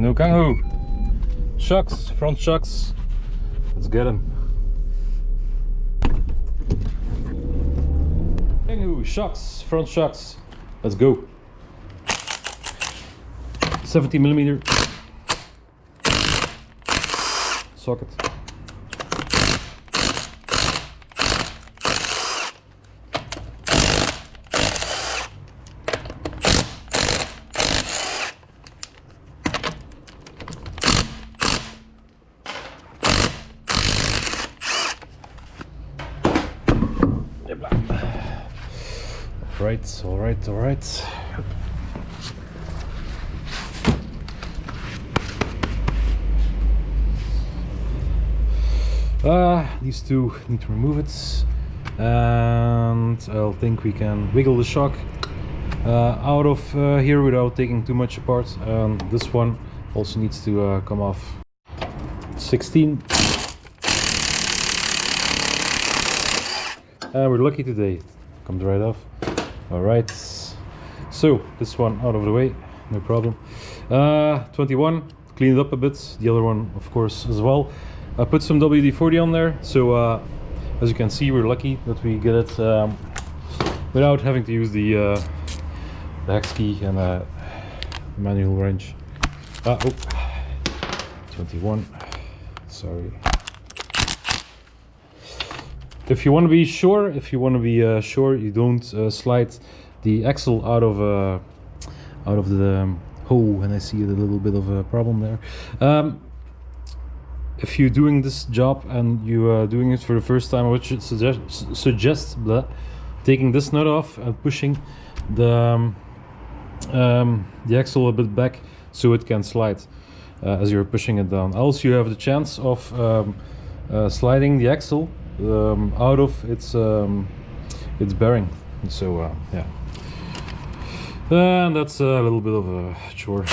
Renault Kangoo. Shocks, front shocks. Let's get them. Kangoo, shocks, front shocks. Let's go. 70mm socket. All right. These two need to remove it, and I think we can wiggle the shock out of here without taking too much apart. This one also needs to come off. 16. We're lucky today. Comes right off. Alright, so this one out of the way, no problem. 21, clean it up a bit, the other one of course as well. I put some WD-40 on there, so as you can see we're lucky that we get it without having to use the hex key and manual wrench. Oh, 21, sorry. If you want to be sure, you don't slide the axle out of the hole, and I see a little bit of a problem there. If you're doing this job and you are doing it for the first time, I would suggest taking this nut off and pushing the axle a bit back so it can slide as you're pushing it down. Also, you have the chance of sliding the axle out of its bearing, so yeah, and that's a little bit of a chore.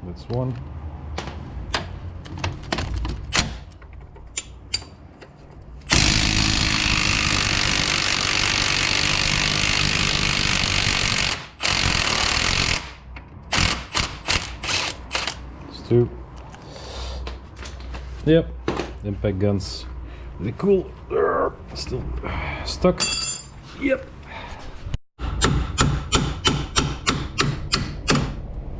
That's one. Two. Yep, impact guns, really cool. Still stuck. Yep.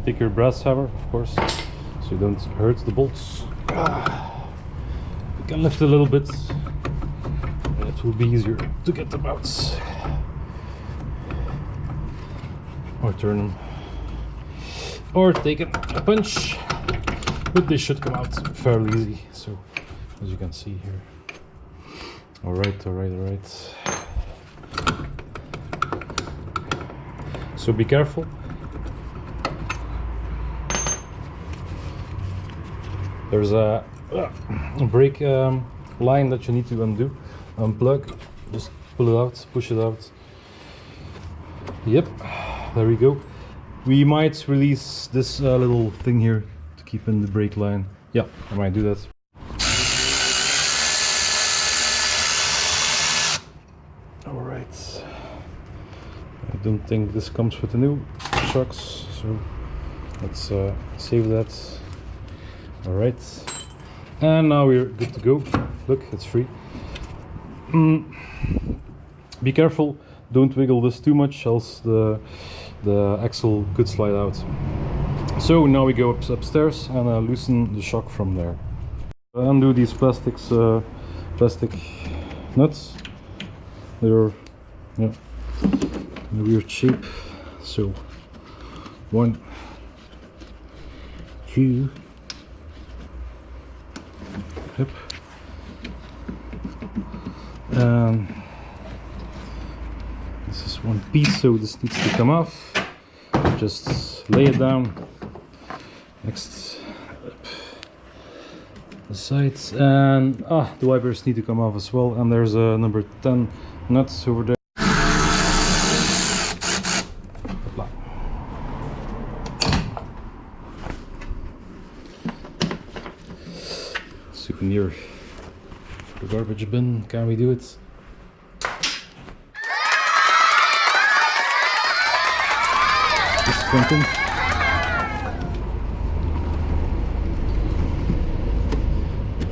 Take your brass hammer, of course, so you don't hurt the bolts. You can lift a little bit, and it will be easier to get them out. Or turn them. Or take a punch. But they should come out fairly easy, so as you can see here. Alright. So be careful. There's a brake line that you need to undo. Unplug, just pull it out, push it out. Yep, there we go. We might release this little thing here to keep in the brake line. Yeah, I might do that. Alright. I don't think this comes with the new shocks, so let's save that. Alright. And now we're good to go. Look, it's free. Be careful, don't wiggle this too much, else the axle could slide out. So now we go upstairs and loosen the shock from there. Undo these plastic nuts. They're in a weird shape. So 1, 2. Yep. This is one piece, so this needs to come off. Just lay it down. Next, up the sides, and the wipers need to come off as well. And there's a number 10 nuts over there. Souvenir for the garbage bin. Can we do it? something.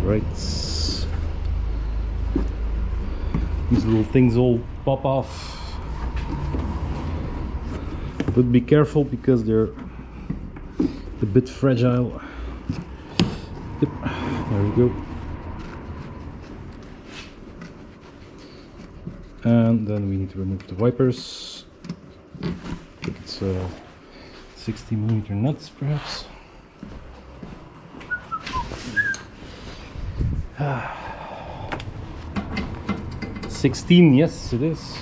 Right. These little things all pop off. But be careful because they're a bit fragile. Yep, there we go. And then we need to remove the wipers. I think it's 60mm nuts perhaps. 16, yes it is.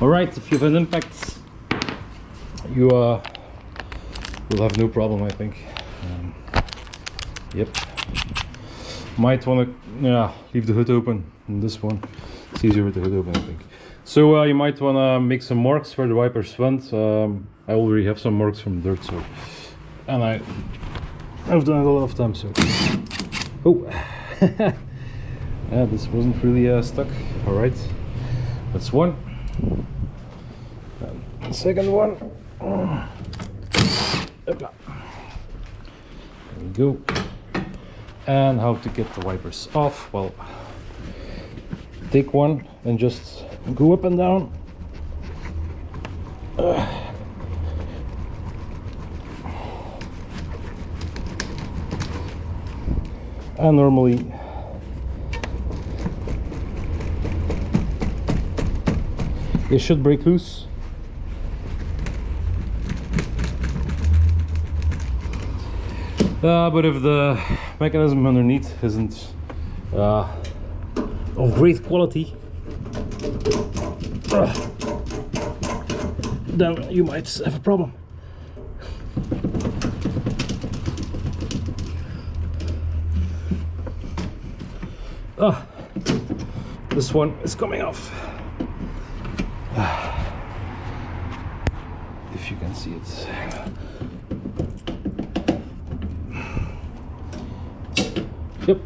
Alright, if you have an impact, you will have no problem, I think. Yep. Might want to leave the hood open in this one. It's easier with the hood open, I think. So you might want to make some marks where the wipers went. I already have some marks from dirt, so, and I've done it a lot of times. So, oh, yeah, this wasn't really stuck. All right, that's one. And second one. There we go. And how to get the wipers off? Well, take one and just go up and down. And normally they should break loose. But if the mechanism underneath isn't of great quality, then you might have a problem. This one is coming off. If you can see it. Yep,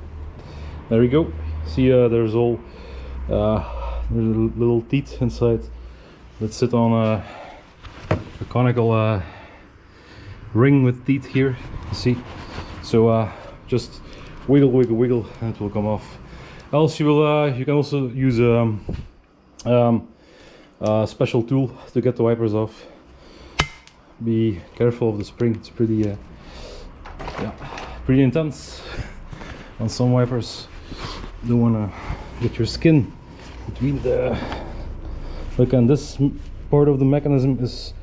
there we go. See, there's all there's little teeth inside that sit on a conical ring with teeth here. You see, so just wiggle, wiggle, wiggle, and it will come off. Else you will you can also use a special tool to get the wipers off. Be careful of the spring; it's pretty pretty intense on some wipers. Don't want to get your skin between the look, and this part of the mechanism is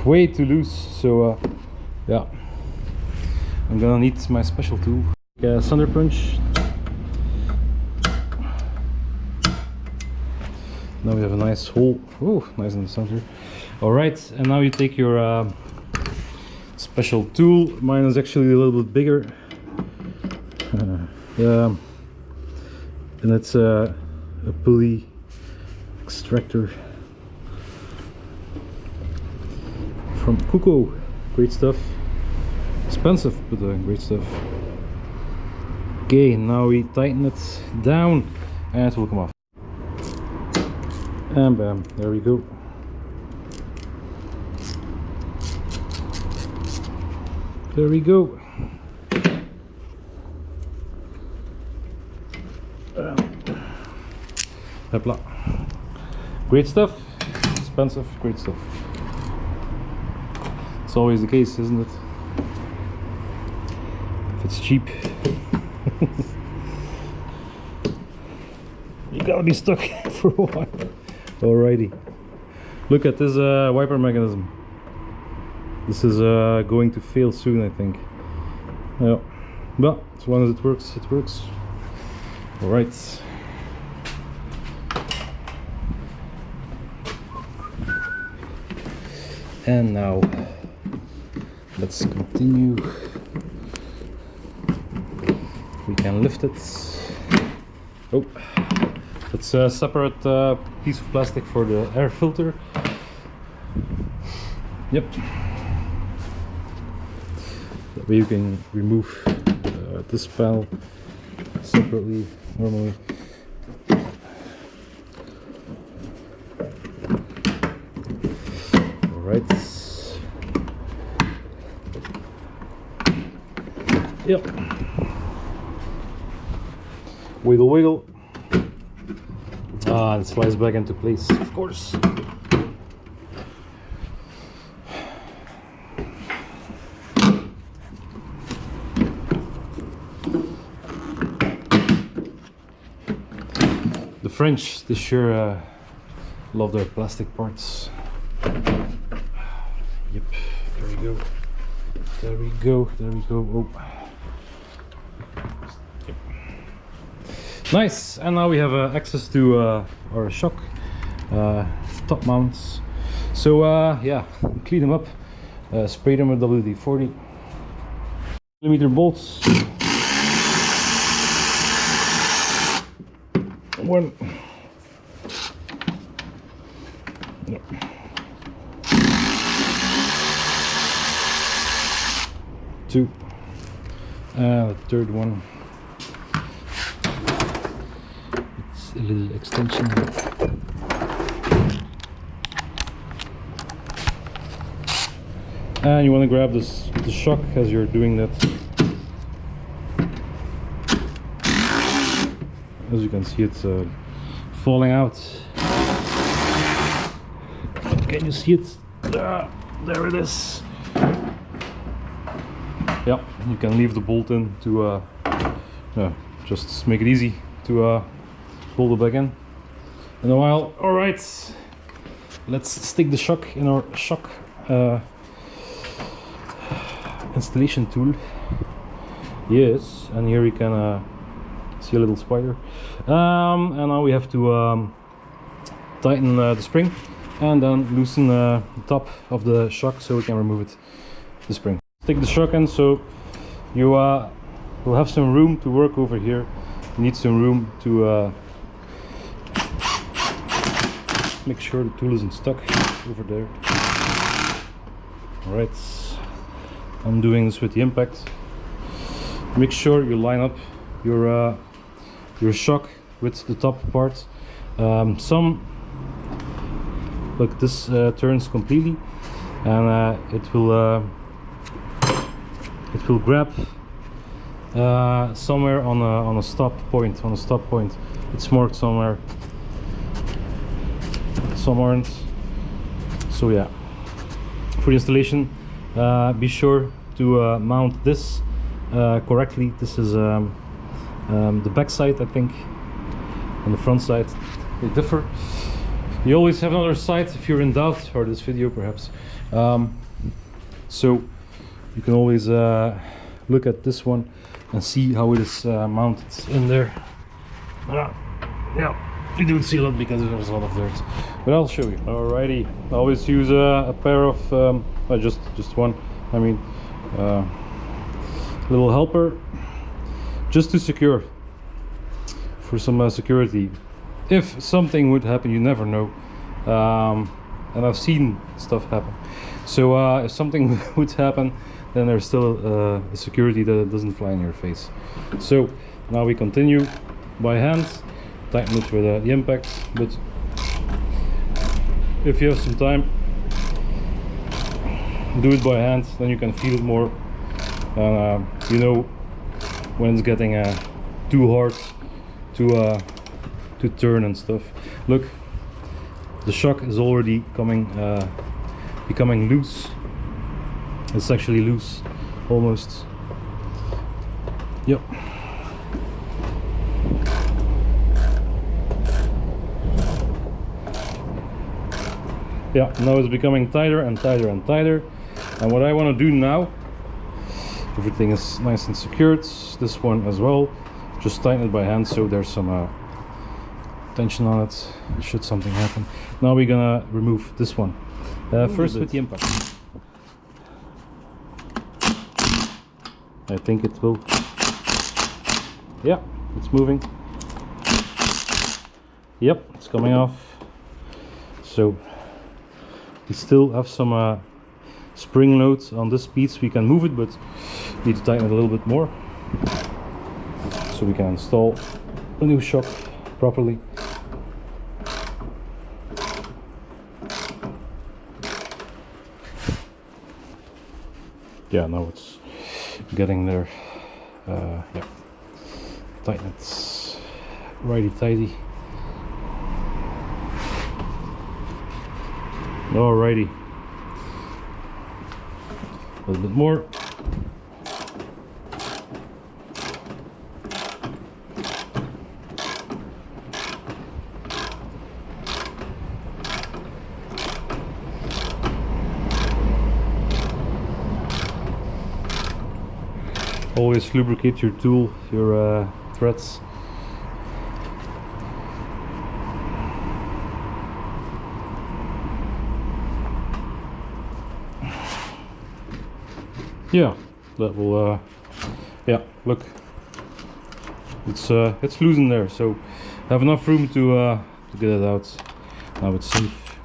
way too loose, so yeah, I'm gonna need my special tool. Center punch. Now we have a nice hole. Oh, nice in the center. All right, and now you take your special tool. Mine is actually a little bit bigger. And it's a pulley extractor from Kangoo. Great stuff. Expensive, but great stuff. Okay, now we tighten it down and it will come off. And bam, there we go. There we go. Hopla. Great stuff. Expensive, great stuff. It's always the case, isn't it? If it's cheap, you gotta be stuck for a while. Alrighty. Look at this wiper mechanism. This is going to fail soon, I think. Yeah. But as long as it works, it works. Alright. And now let's continue. We can lift it. Oh, it's a separate piece of plastic for the air filter. Yep. That way you can remove this panel separately normally. Alright. Yep. Wiggle, wiggle. Ah, it slides back into place, of course. The French, they sure love their plastic parts. Yep, there we go. There we go, there we go. Oh. Yep. Nice, and now we have access to our shock top mounts. So yeah, clean them up, spray them with WD-40 millimeter bolts. One. Yep. Two. The third one. It's a little extension. And you want to grab the shock as you're doing that. As you can see, it's falling out. Can you see it? There it is. Yeah, you can leave the bolt in to just make it easy to pull it back in a while. All right, let's stick the shock in our shock installation tool. Yes, and here we can see a little spider. And now we have to tighten the spring and then loosen the top of the shock so we can remove it, the spring. Stick the shock in so you will have some room to work over here. You need some room to make sure the tool isn't stuck over there. Alright, I'm doing this with the impact. Make sure you line up your shock with the top part. Look, this turns completely, and it will grab somewhere on a stop point. It's marked somewhere. Some aren't. So yeah, for the installation, be sure to mount this correctly. This is the back side, I think, and the front side they differ. You always have another side if you're in doubt, or this video perhaps. So you can always look at this one and see how it is mounted in there. Yeah, you don't see a lot because there's a lot of dirt, but I'll show you. Alrighty, I always use a pair of just one. I mean, little helper, just to secure, for some security. If something would happen, you never know, and I've seen stuff happen. So if something would happen, then there's still a security that it doesn't fly in your face. So now we continue by hand, tighten it with the impact, but if you have some time, do it by hand, then you can feel it more, and you know when it's getting too hard to turn and stuff. Look, the shock is already becoming loose. It's actually loose, almost. Yep. Yeah, now it's becoming tighter and tighter and tighter. And what I want to do now, everything is nice and secured, this one as well, just tighten it by hand so there's some tension on it should something happen. Now we're gonna remove this one. First with the impact. I think it will. Yeah, it's moving. Yep, it's coming off. So we still have some spring load on this piece. We can move it, but need to tighten it a little bit more so we can install a new shock properly. Yeah, now it's getting there. Yeah, tighten it righty tighty. Alrighty, a little bit more. Always lubricate your tool, your threads. Yeah, that will. Yeah, look, it's loose in there, so have enough room to get it out. Now it's safe.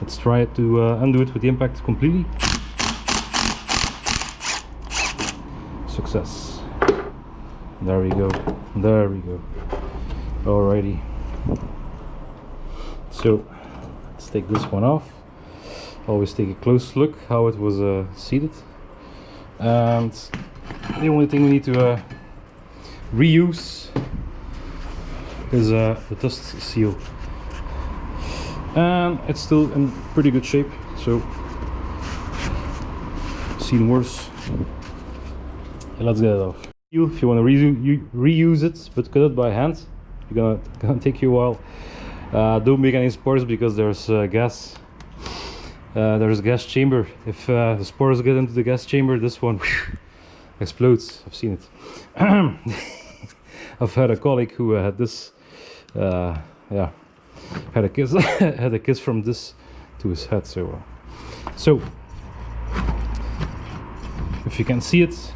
Let's try it to undo it with the impact completely. Success. There we go. There we go. Alrighty. So let's take this one off. Always take a close look how it was seated. And the only thing we need to reuse is the dust seal. And it's still in pretty good shape, so seen worse. Let's get it off. If you want to reuse it, but cut it by hand, gonna take you a while. Don't make any spores because there's gas. There's a gas chamber. If the spores get into the gas chamber, this one explodes. I've seen it. I've had a colleague who had this. Yeah, had a kiss. Had a kiss from this to his head. So if you can see it.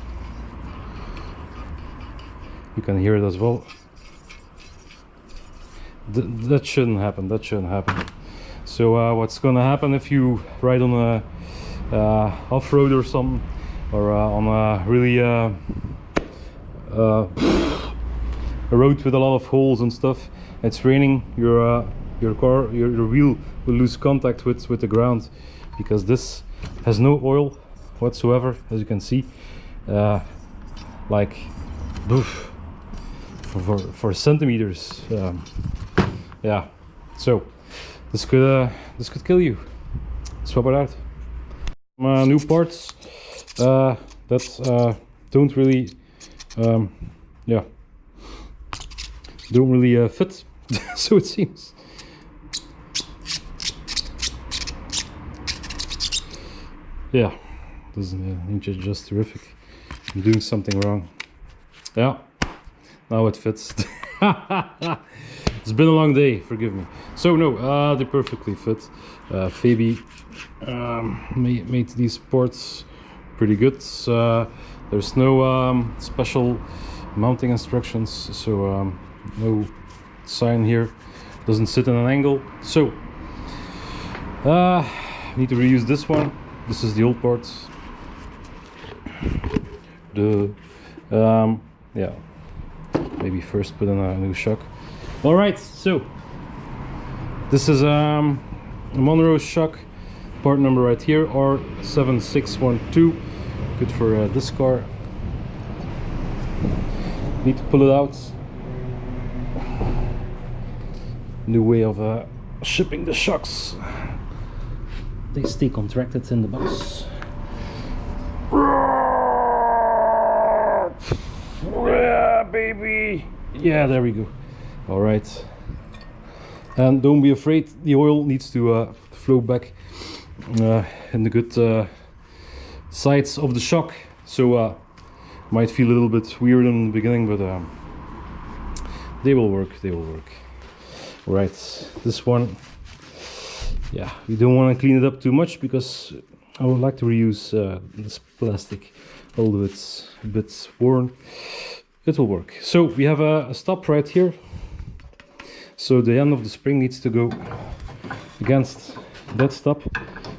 You can hear it as well. That shouldn't happen. That shouldn't happen. So what's gonna happen if you ride on a off-road or something, or on a really a road with a lot of holes and stuff? It's raining. Your car, your wheel will lose contact with the ground, because this has no oil whatsoever, as you can see. Like. Oof. For centimeters. Yeah, so this could kill you. Swap it out. New parts that don't really yeah, don't really fit. So it seems. Yeah, doesn't just terrific. I'm doing something wrong. Yeah. Now it fits. It's been a long day, forgive me. So no, they perfectly fit. Fabi made these ports pretty good. There's no special mounting instructions, so no sign here. Doesn't sit in an angle. So need to reuse this one. This is the old part. Yeah. Maybe first put in a new shock. All right, so this is a Monroe shock, part number right here, R7612. Good for this car. Need to pull it out. New way of shipping the shocks. They stay contracted in the box. Yeah, baby. Yeah, there we go. All right. And don't be afraid, the oil needs to flow back in the good sides of the shock. So might feel a little bit weird in the beginning, but they will work. They will work. All right, this one. Yeah, you don't want to clean it up too much, because I would like to reuse this plastic, although it's a bit worn. It will work. So we have a stop right here. So the end of the spring needs to go against that stop.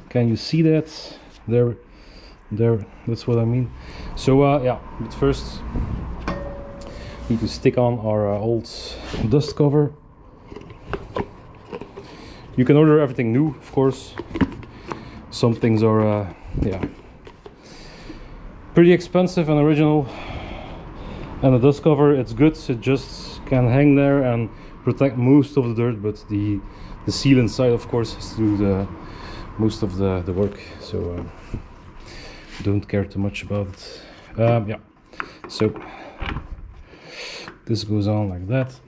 Can you see that? There, that's what I mean. So yeah, but first need to stick on our old dust cover. You can order everything new, of course. Some things are yeah, pretty expensive and original. And the dust cover, it's good, it just can hang there and protect most of the dirt, but the seal inside of course has to do the most of the work, so don't care too much about it. Yeah, so this goes on like that,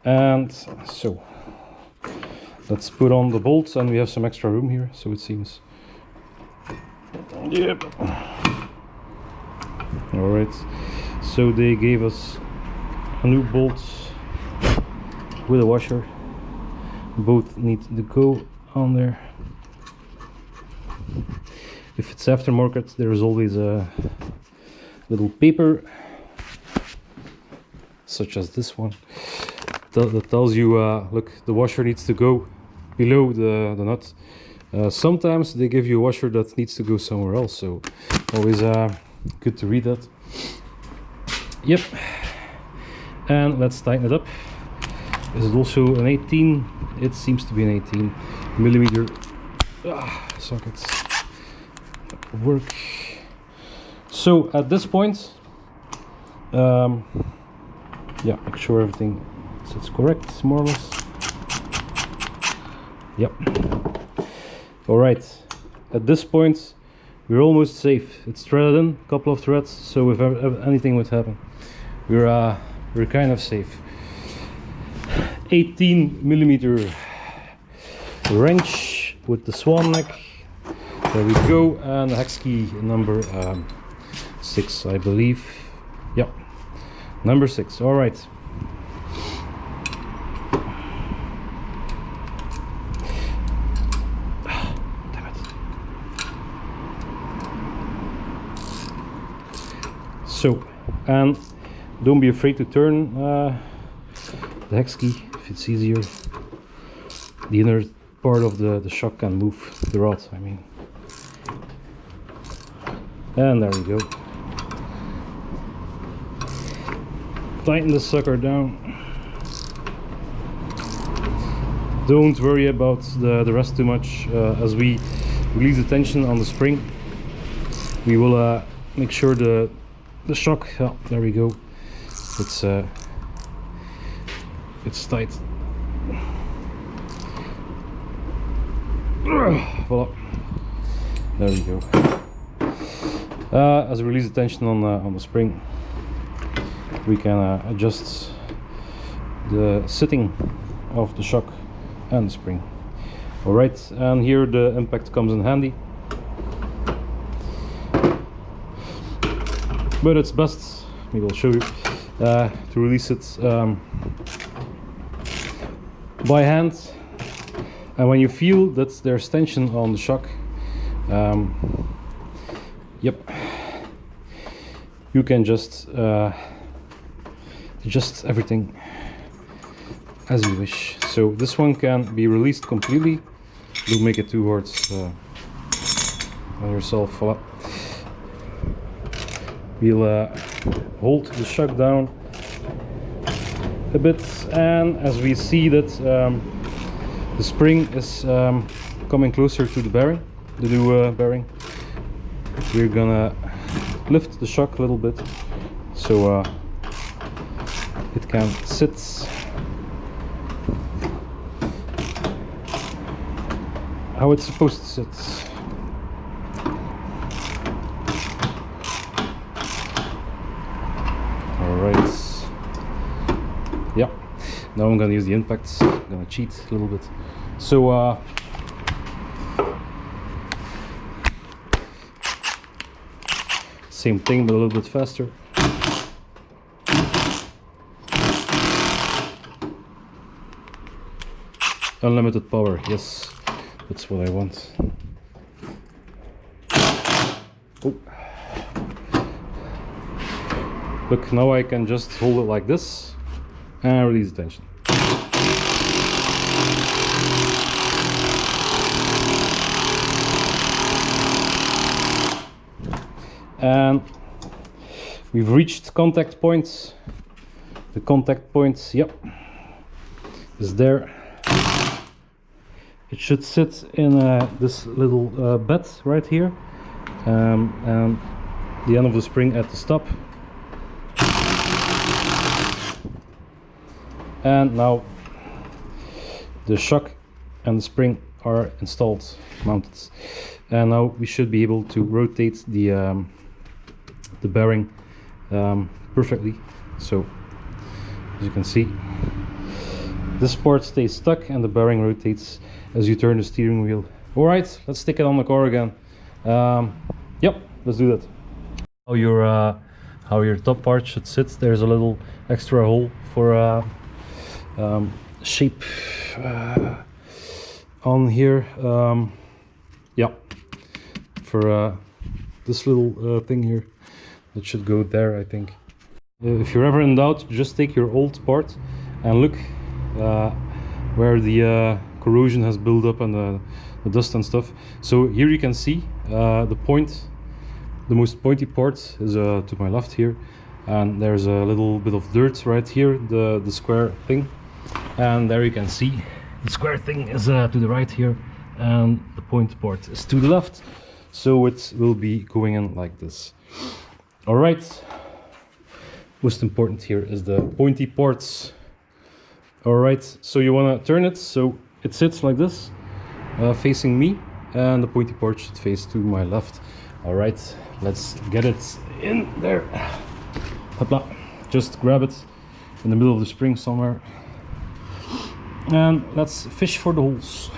and so let's put on the bolts, and we have some extra room here, so it seems. Yep. Alright, so they gave us a new bolt with a washer. Both need to go on there. If it's aftermarket, there is always a little paper, such as this one, that tells you, look, the washer needs to go below the nut. Sometimes they give you a washer that needs to go somewhere else, so always good to read that. Yep. And let's tighten it up. Is it also an 18? It seems to be an 18 millimeter sockets. That will work. So at this point, yeah, make sure everything sits correct, more or less. Yep. All right. At this point, we're almost safe. It's threaded in, a couple of threads, so if anything would happen, we're kind of safe. 18 millimeter wrench with the swan neck. There we go, and the hex key number 6, I believe. Yep, number 6. All right. Damn it. So, and don't be afraid to turn the hex key if it's easier. The inner part of the shock can move, the rod, I mean. And there we go. Tighten the sucker down. Don't worry about the rest too much. As we release the tension on the spring, we will make sure the shock, oh, there we go, it's tight. Voila. There we go. As we release the tension on the spring, we can adjust the sitting of the shock and the spring. Alright, and here the impact comes in handy. But it's best, maybe I'll show you, to release it by hand. And when you feel that there's tension on the shock, yep, you can just adjust everything as you wish. So this one can be released completely. Don't make it too hard on yourself. Voila. We'll hold the shock down a bit, and as we see that the spring is coming closer to the bearing, the new bearing, we're gonna lift the shock a little bit so it can sit how it's supposed to sit. Alright. Yeah. Now I'm gonna use the impacts. I'm gonna cheat a little bit. So same thing but a little bit faster. Unlimited power, yes, that's what I want. Oh. Look, now I can just hold it like this and release the tension. And we've reached contact points. The contact points, yep, is there. It should sit in this little bed right here, and the end of the spring at the stop. And now the shock and the spring are installed, mounted, and now we should be able to rotate the bearing perfectly. So as you can see, this part stays stuck and the bearing rotates as you turn the steering wheel. All right, let's stick it on the car again. Yep, let's do that. How your top part should sit. There's a little extra hole for shape on here. Yeah, for this little thing here, that should go there, I think. If you're ever in doubt, just take your old part and look where the corrosion has built up and the dust and stuff. So here you can see the most pointy part is to my left here, and there's a little bit of dirt right here, the square thing, and there you can see the square thing is to the right here, and the point part is to the left, so it will be going in like this. All right, most important here is the pointy parts. All right, so you want to turn it so it sits like this, facing me, and the pointy part should face to my left. All right, let's get it in there. Hopla. Just grab it in the middle of the spring somewhere, and let's fish for the holes.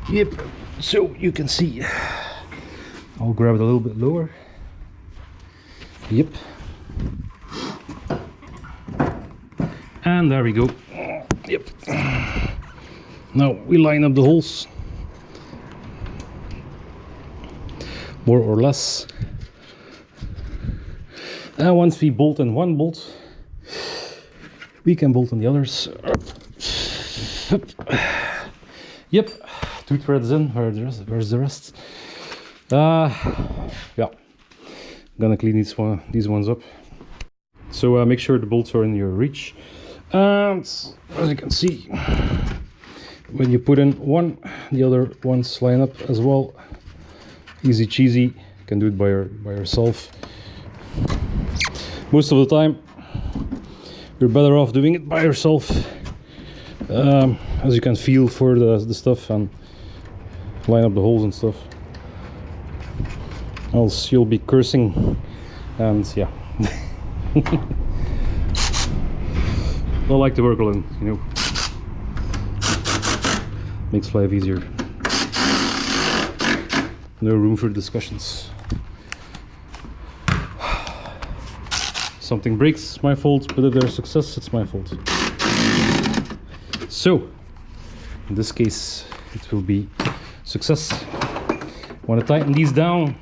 Yep, so you can see, I'll grab it a little bit lower. Yep, and there we go. Yep, now we line up the holes, more or less, and once we bolt in one bolt, we can bolt on the others. Yep, 2 threads in. Where's the rest? Yeah, I'm gonna clean these ones up. So make sure the bolts are in your reach, and as you can see, when you put in one, the other ones line up as well. Easy cheesy, you can do it by yourself. Most of the time you're better off doing it by yourself, as you can feel for the stuff and line up the holes and stuff, else you'll be cursing, and yeah. I like to work alone, you know, makes life easier. No room for discussions. Something breaks, it's my fault, but if there's success, it's my fault. So, in this case, it will be success. Want to tighten these down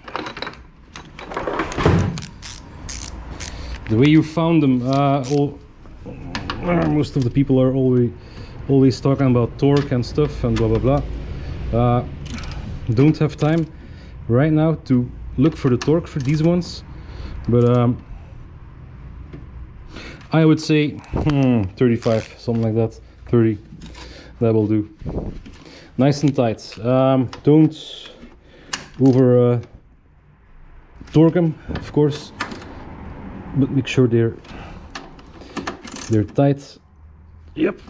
the way you found them. Most of the people are always talking about torque and stuff and blah blah blah. Don't have time right now to look for the torque for these ones, but I would say 35, something like that. 30, that will do. Nice and tight. Don't over torque them, of course, but make sure they're tight. Yep.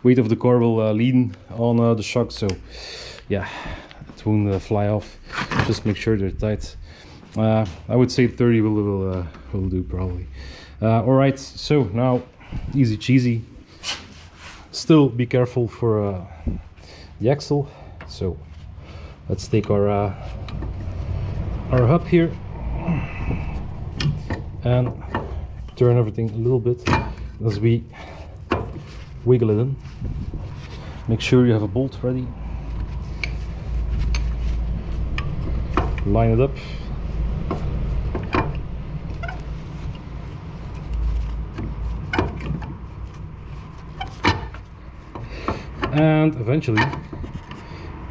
Weight of the car will lean on the shock, so yeah, it won't fly off. Just make sure they're tight. I would say 30 will do probably. All right, so now easy cheesy. Still be careful for the axle. So let's take our hub here and turn everything a little bit as we wiggle it in. Make sure you have a bolt ready. Line it up. And eventually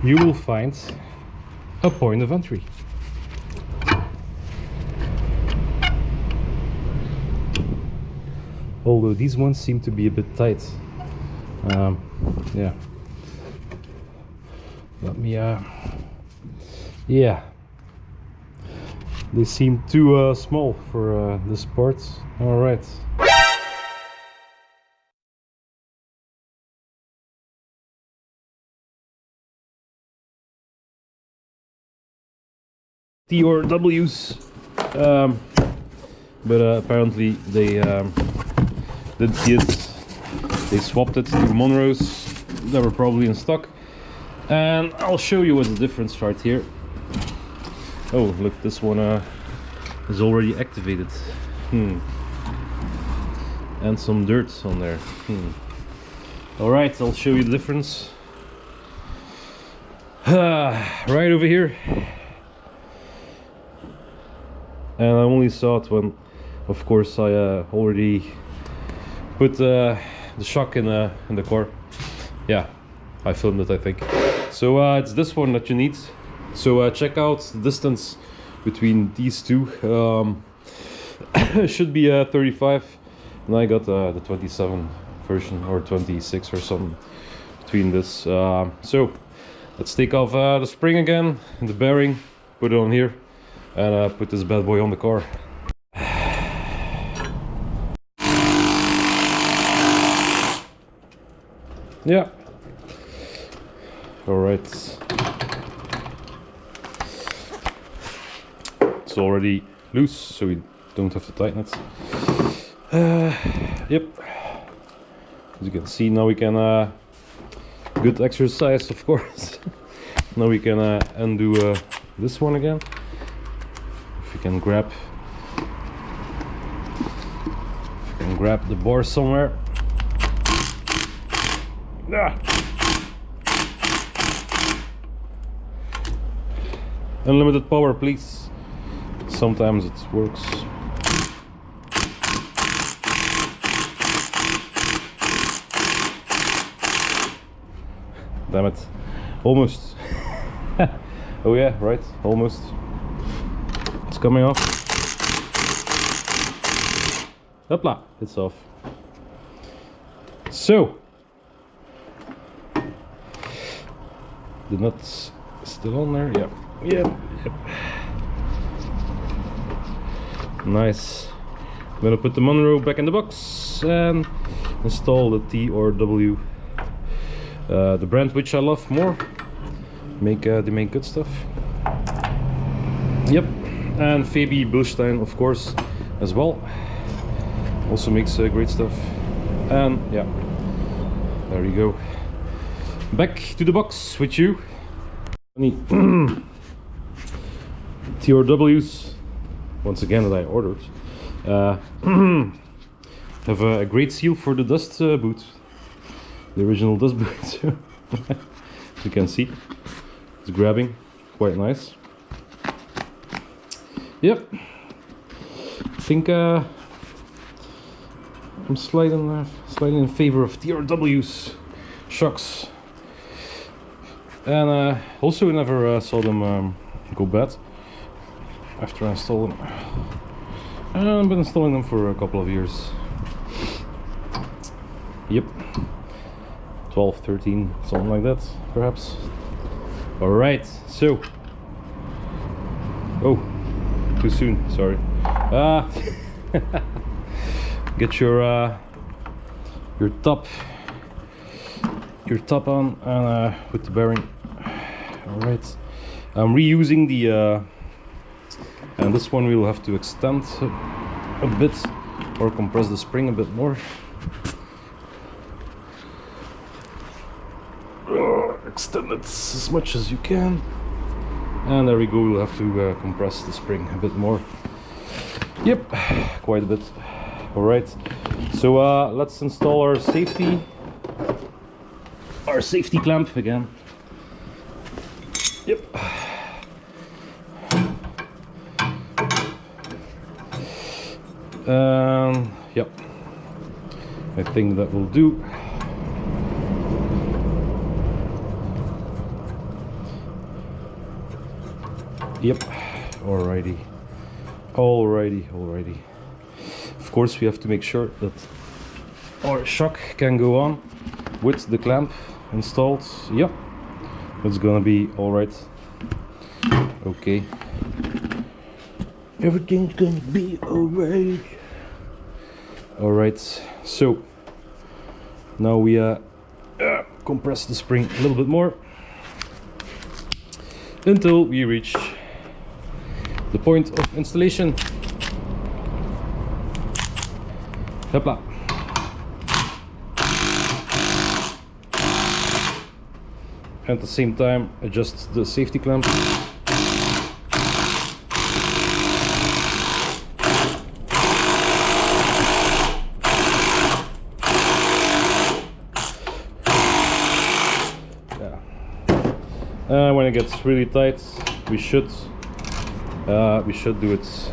you will find a point of entry. Although these ones seem to be a bit tight. Yeah. Let me, yeah. They seem too small for this part. All right. T or W's, but apparently they did get. They swapped it to Monroes. They were probably in stock, and I'll show you what's the difference right here. Oh, look, this one is already activated. And some dirt on there. Alright, I'll show you the difference. Right over here. And I only saw it when, of course, I already put the shock in the car. Yeah, I filmed it, I think. So it's this one that you need. So check out the distance between these two. It should be 35, and I got the 27 version, or 26 or something between this. So let's take off the spring again and the bearing, put it on here, and put this bad boy on the car. Yeah. All right. It's already loose, so we don't have to tighten it. Yep. As you can see, now we can good exercise, of course. Now we can undo this one again. If you can grab the bar somewhere. Ah. Unlimited power, please. Sometimes it works. Damn it. Almost. Oh yeah, right, almost. It's coming off. Hopla, it's off. So, the nuts still on there? Yeah. Yep. Nice. I'm gonna put the Monroe back in the box and install the T or W, the brand which I love more. They make good stuff. Yep, and Fabi Bilstein, of course, as well. Also makes great stuff. And yeah, there you go. Back to the box with you. TRWs, once again, that I ordered, have a great seal for the dust boot, the original dust boot. As you can see, it's grabbing quite nice. Yep, I think I'm slightly in favor of TRWs shocks, and also never saw them go bad after I installed them. And I've been installing them for a couple of years. Yep, 12, 13, something like that, perhaps. Alright, so, oh, too soon, sorry. Get your top on, and with the bearing. Alright, I'm reusing the and this one we'll have to extend a bit, or compress the spring a bit more. Extend it as much as you can, and there we go. We'll have to compress the spring a bit more. Yep, quite a bit. All right, so let's install our safety clamp again. Yep. Yep, I think that will do. Yep, alrighty. Of course, we have to make sure that our shock can go on with the clamp installed. Yep, it's gonna be alright. Okay. Everything's gonna be alright. Alright, so now we compress the spring a little bit more until we reach the point of installation. Hopla. And at the same time adjust the safety clamp. When it gets really tight, we should do it,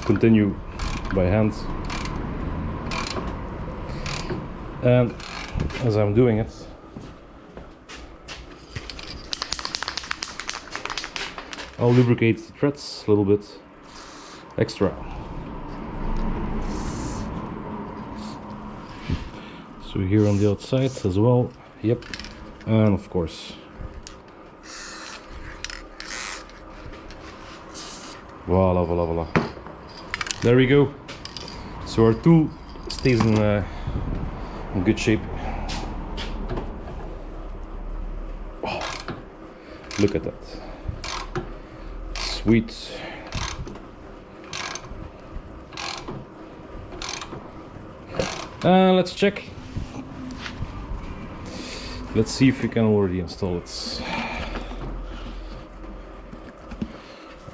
continue by hand. And as I'm doing it, I'll lubricate the threads a little bit extra. So here on the outside as well, yep, and of course. Voila, voila, voila. There we go. So our tool stays in good shape. Oh, look at that. Sweet. Let's check. Let's see if we can already install it.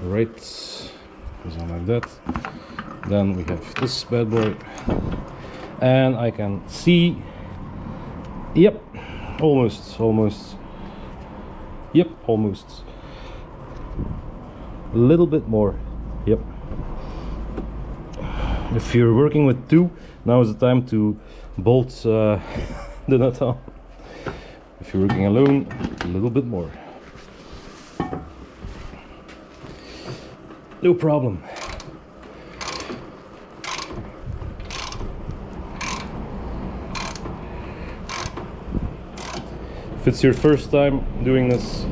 Alright. On like that. Then we have this bad boy, and I can see, yep, almost, yep, almost, a little bit more, yep. If you're working with two, now is the time to bolt the nut on. If you're working alone, a little bit more. No problem. If it's your first time doing this,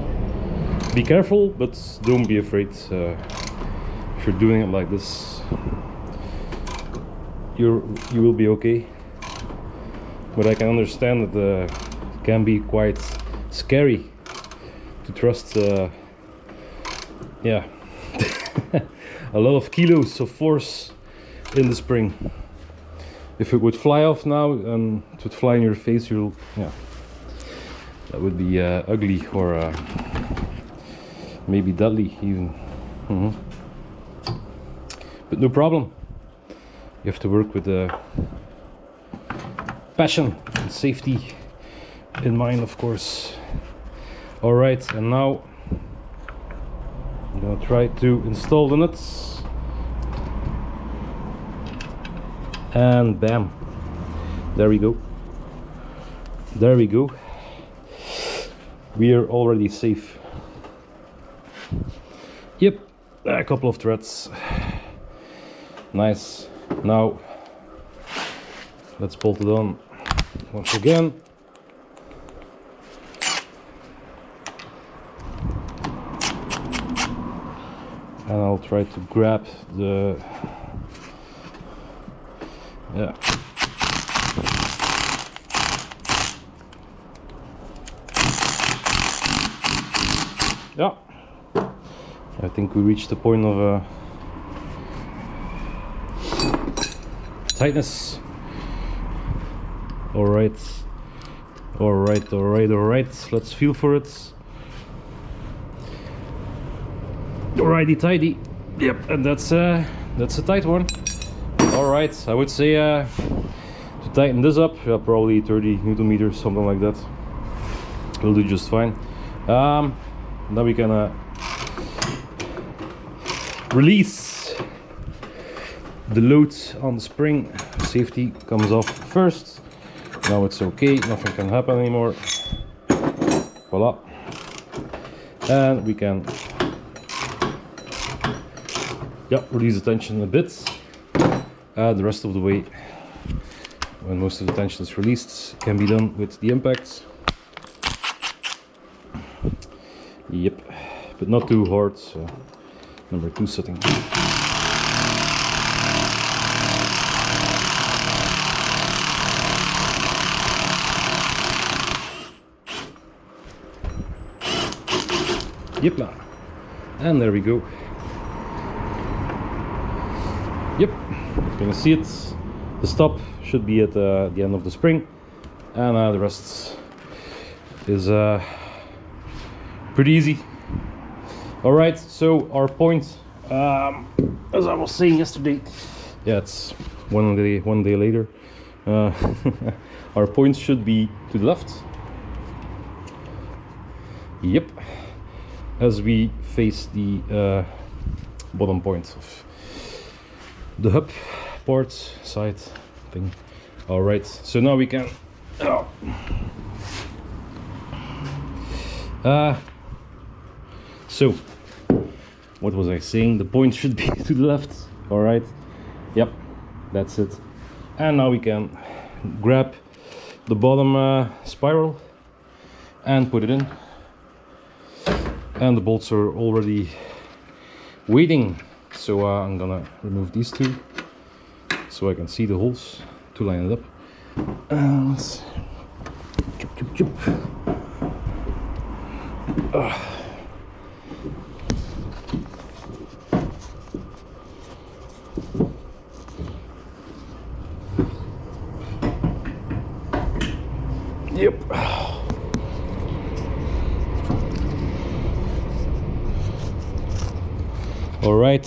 be careful, but don't be afraid. If you're doing it like this, you will be okay. But I can understand that it can be quite scary to trust. Yeah. A lot of kilos of force in the spring. If it would fly off now and it would fly in your face, yeah, that would be ugly, or maybe deadly even. But no problem. You have to work with passion and safety in mind, of course. All right, and now I'm gonna try to install the nuts, and bam, there we go, there we go, we are already safe. Yep, a couple of threads, nice. Now let's bolt it on once again. And I'll try to grab the, yeah. Yeah. I think we reached the point of tightness. All right. All right, all right, all right. Let's feel for it. Alrighty tidy. Yep, and that's a tight one. All right, I would say to tighten this up, probably 30 Newton meters, something like that. Will do just fine. Now we can release the load on the spring. Safety comes off first. Now it's okay, nothing can happen anymore. Voila. And we can, yeah, release the tension a bit. The rest of the way, when most of the tension is released, can be done with the impact. Yep, but not too hard. So number 2 setting. Yep, and there we go. Yep, you can see it. The stop should be at the end of the spring, and the rest is pretty easy. All right, so our point, as I was saying yesterday, yeah, it's one day later. Our points should be to the left. Yep, as we face the bottom point of the hub part side thing. All right, so now we can so what was I saying? The point should be to the left. All right, yep, that's it. And now we can grab the bottom spiral and put it in, and the bolts are already waiting. So I'm gonna remove these two so I can see the holes to line it up. Let's yep. All right.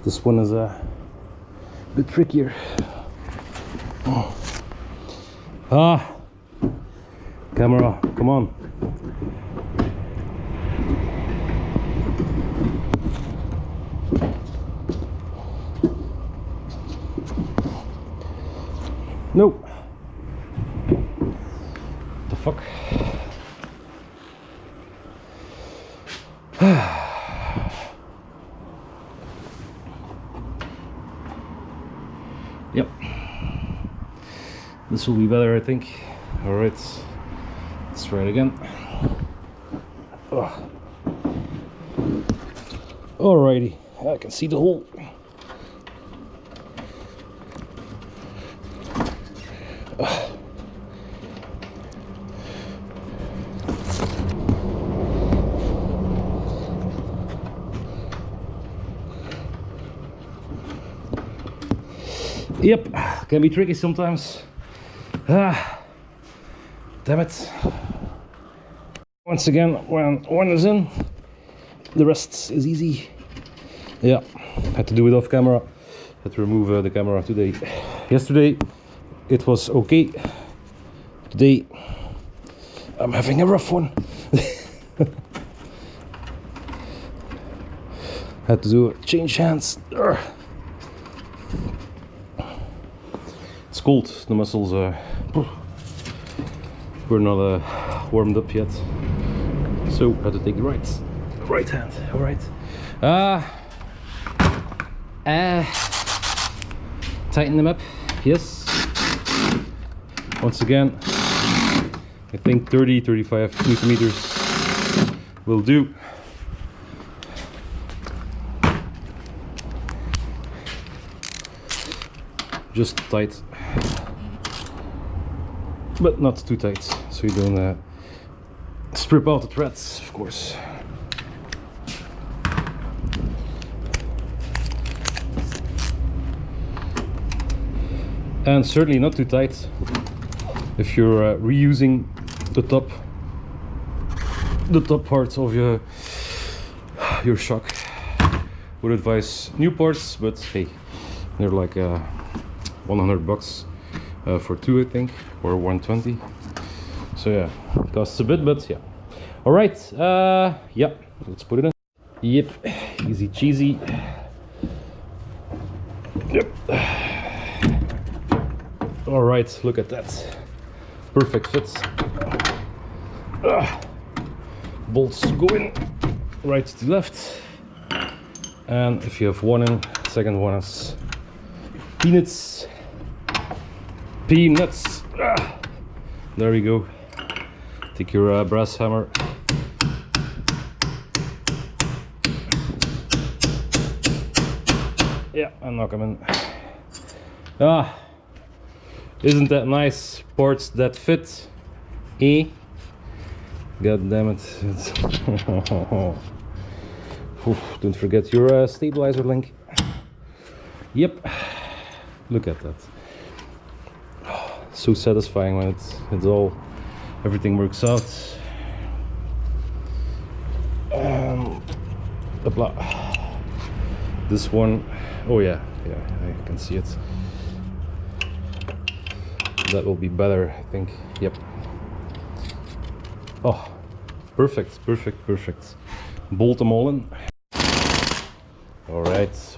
This one is a bit trickier. Camera, come on. No. The fuck? Yep. This will be better, I think. All right. Let's try it again. Alrighty. I can see the hole. Yep, can be tricky sometimes. Damn it. Once again, when one is in, the rest is easy. Yeah, had to do it off camera. Had to remove the camera today. Yesterday it was okay. Today I'm having a rough one. Had to do change hands. It's cold. The muscles we're not warmed up yet, so had to take the right hand. All right. Tighten them up. Yes. Once again, I think 30-35 Newton meters will do. Just tight, but not too tight, so you don't strip out the threads, of course. And certainly not too tight if you're reusing the top parts of your shock. Would advise new parts, but hey, they're like $100 for two, I think, or 120. So yeah, costs a bit, but yeah. All right, yeah, let's put it in. Yep, easy cheesy. Yep. All right, look at that, perfect fit. Bolts go in right to left, and if you have one in, second one is peanuts. There we go. Take your brass hammer knock them in. Ah, isn't that nice? Parts that fit. Eh? God damn it. Oof, don't forget your stabilizer link. Yep. Look at that. So satisfying when it's all, everything works out. This one, oh yeah, I can see it. That will be better, I think. Yep. Oh, perfect. Bolt them all in. All right.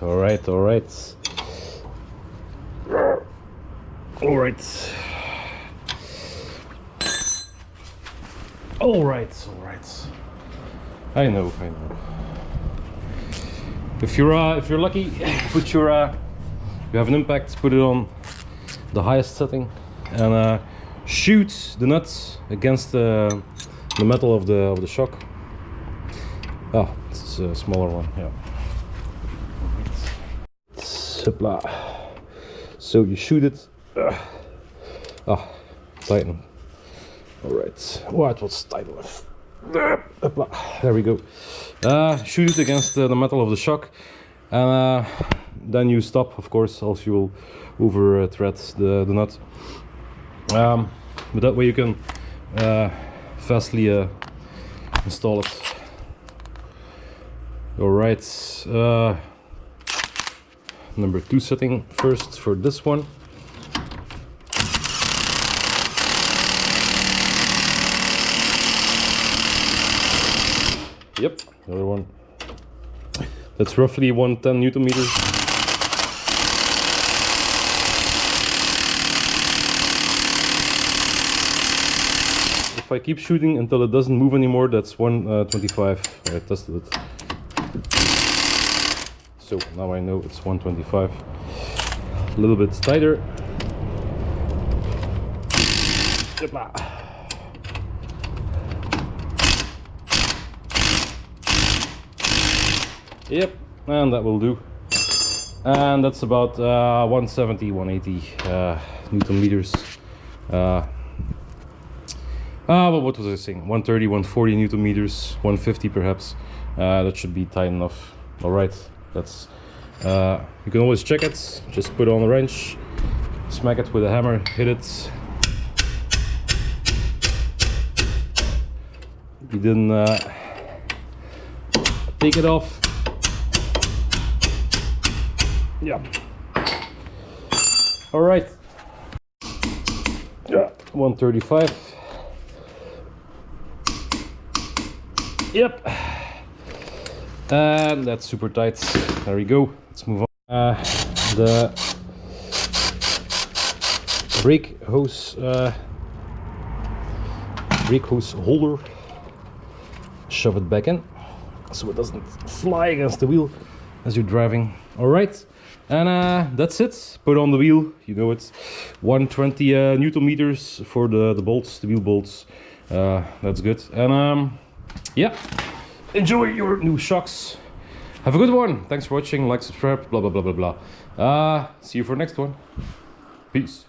I know. If you're lucky, put your you have an impact, put it on the highest setting, and shoot the nuts against the metal of the shock. Oh, it's a smaller one. Yeah. So you shoot it. Tighten. All right. Oh, it was tight enough. There we go. Shoot it against the metal of the shock, and then you stop, of course, else you will over thread the nut. But that way you can fastly install it. All right. Number 2 setting first for this one. Yep, another one. That's roughly 110 Newton meters. If I keep shooting until it doesn't move anymore, that's 125. I tested it. So now I know it's 125. A little bit tighter. Yep, and that will do. And that's about 170, 180 Newton meters. Well, what was I saying? 130, 140 Newton meters, 150 perhaps. That should be tight enough. All right. That's you can always check it. Just put it on a wrench, smack it with a hammer, hit it. You didn't take it off. Yeah. All right. Yeah, 135. Yep. And that's super tight. There we go. Let's move on. The brake hose holder. Shove it back in so it doesn't fly against the wheel as you're driving. All right, and that's it. Put on the wheel. You know it. 120 Newton meters for the bolts, the wheel bolts. That's good. And yeah. Enjoy your new shocks. Have a good one. Thanks for watching. Like, subscribe, blah blah blah blah blah. See you for next one. Peace.